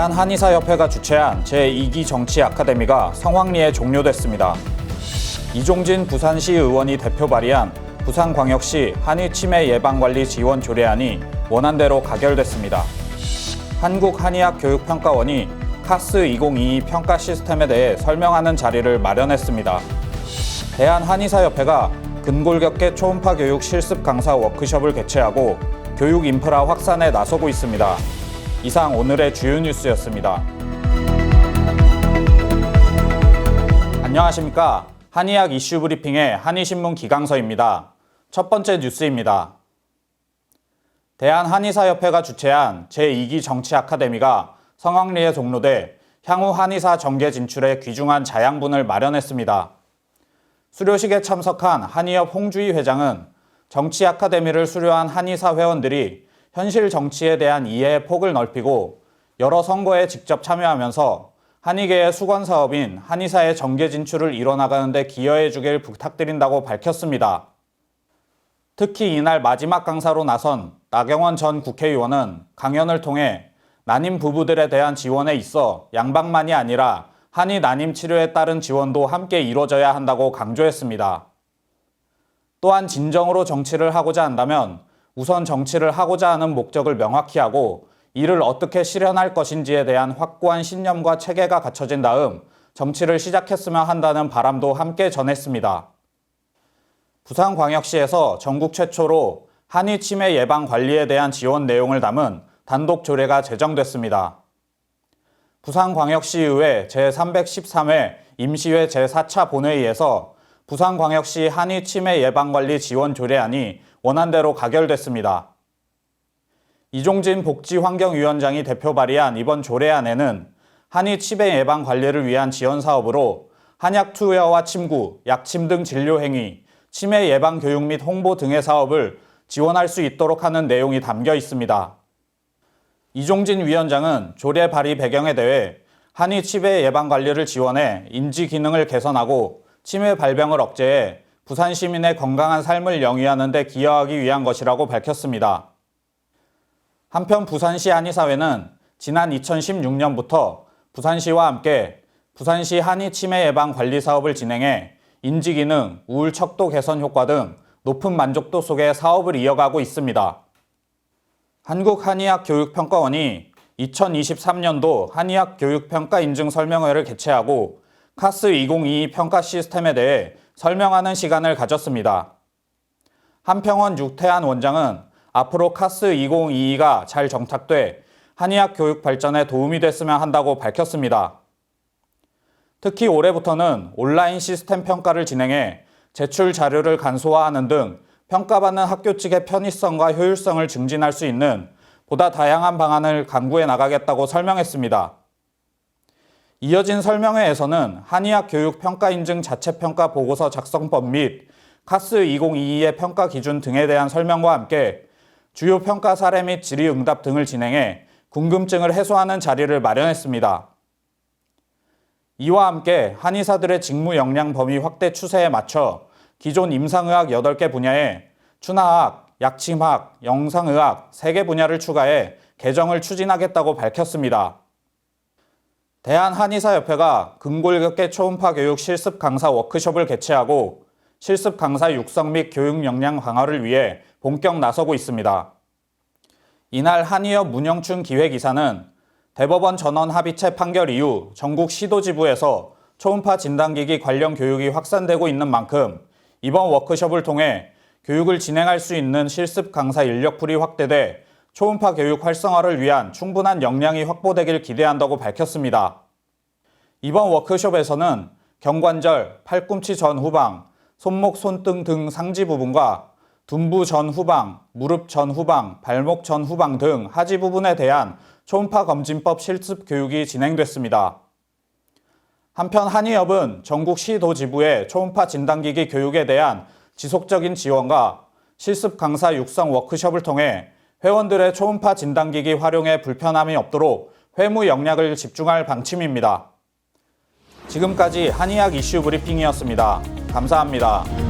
대한한의사협회가 주최한 제2기 정치 아카데미가 성황리에 종료됐습니다. 이종진 부산시 의원이 대표 발의한 부산광역시 한의 치매 예방관리 지원 조례안이 원안대로 가결됐습니다. 한국한의학교육평가원이 카스 2022 평가 시스템에 대해 설명하는 자리를 마련했습니다. 대한한의사협회가 근골격계 초음파 교육 실습 강사 워크숍을 개최하고 교육 인프라 확산에 나서고 있습니다. 이상 오늘의 주요 뉴스였습니다. 안녕하십니까. 한의학 이슈 브리핑의 한의신문 기강서입니다. 첫 번째 뉴스입니다. 대한한의사협회가 주최한 제2기 정치 아카데미가 성황리에 종료돼 향후 한의사 정계 진출에 귀중한 자양분을 마련했습니다. 수료식에 참석한 한의협 홍주희 회장은 정치 아카데미를 수료한 한의사 회원들이 현실 정치에 대한 이해의 폭을 넓히고 여러 선거에 직접 참여하면서 한의계의 수건 사업인 한의사의 정계 진출을 이뤄나가는 데 기여해 주길 부탁드린다고 밝혔습니다. 특히 이날 마지막 강사로 나선 나경원 전 국회의원은 강연을 통해 난임 부부들에 대한 지원에 있어 양방만이 아니라 한의 난임 치료에 따른 지원도 함께 이루어져야 한다고 강조했습니다. 또한 진정으로 정치를 하고자 한다면 우선 정치를 하고자 하는 목적을 명확히 하고 이를 어떻게 실현할 것인지에 대한 확고한 신념과 체계가 갖춰진 다음 정치를 시작했으면 한다는 바람도 함께 전했습니다. 부산광역시에서 전국 최초로 한의 치매 예방 관리에 대한 지원 내용을 담은 단독 조례가 제정됐습니다. 부산광역시의회 제313회 임시회 제4차 본회의에서 부산광역시 한의 치매 예방관리 지원 조례안이 원안대로 가결됐습니다. 이종진 복지환경위원장이 대표 발의한 이번 조례안에는 한의 치매 예방 관리를 위한 지원 사업으로 한약 투여와 침구, 약침 등 진료 행위, 치매 예방 교육 및 홍보 등의 사업을 지원할 수 있도록 하는 내용이 담겨 있습니다. 이종진 위원장은 조례 발의 배경에 대해 한의 치매 예방 관리를 지원해 인지 기능을 개선하고 치매 발병을 억제해 부산 시민의 건강한 삶을 영위하는 데 기여하기 위한 것이라고 밝혔습니다. 한편 부산시 한의사회는 지난 2016년부터 부산시와 함께 부산시 한의 치매 예방 관리 사업을 진행해 인지 기능, 우울 척도 개선 효과 등 높은 만족도 속에 사업을 이어가고 있습니다. 한국한의학교육평가원이 2023년도 한의학 교육평가 인증 설명회를 개최하고 카스 2022 평가 시스템에 대해 설명하는 시간을 가졌습니다. 한평원 유태한 원장은 앞으로 카스 2022가 잘 정착돼 한의학 교육 발전에 도움이 됐으면 한다고 밝혔습니다. 특히 올해부터는 온라인 시스템 평가를 진행해 제출 자료를 간소화하는 등 평가받는 학교 측의 편의성과 효율성을 증진할 수 있는 보다 다양한 방안을 강구해 나가겠다고 설명했습니다. 이어진 설명회에서는 한의학 교육 평가 인증 자체 평가 보고서 작성법 및 카스 2022의 평가 기준 등에 대한 설명과 함께 주요 평가 사례 및 질의응답 등을 진행해 궁금증을 해소하는 자리를 마련했습니다. 이와 함께 한의사들의 직무 역량 범위 확대 추세에 맞춰 기존 임상의학 8개 분야에 춘하학, 약침학, 영상의학 3개 분야를 추가해 개정을 추진하겠다고 밝혔습니다. 대한한의사협회가 근골격계 초음파 교육 실습 강사 워크숍을 개최하고 실습 강사 육성 및 교육 역량 강화를 위해 본격 나서고 있습니다. 이날 한의협 문영춘 기획이사는 대법원 전원 합의체 판결 이후 전국 시도지부에서 초음파 진단기기 관련 교육이 확산되고 있는 만큼 이번 워크숍을 통해 교육을 진행할 수 있는 실습 강사 인력풀이 확대돼 초음파 교육 활성화를 위한 충분한 역량이 확보되길 기대한다고 밝혔습니다. 이번 워크숍에서는 경관절, 팔꿈치 전후방, 손목, 손등 등 상지 부분과 둔부 전후방, 무릎 전후방, 발목 전후방 등 하지 부분에 대한 초음파 검진법 실습 교육이 진행됐습니다. 한편 한의협은 전국 시도지부의 초음파 진단기기 교육에 대한 지속적인 지원과 실습 강사 육성 워크숍을 통해 회원들의 초음파 진단기기 활용에 불편함이 없도록 회무 역량을 집중할 방침입니다. 지금까지 한의학 이슈 브리핑이었습니다. 감사합니다.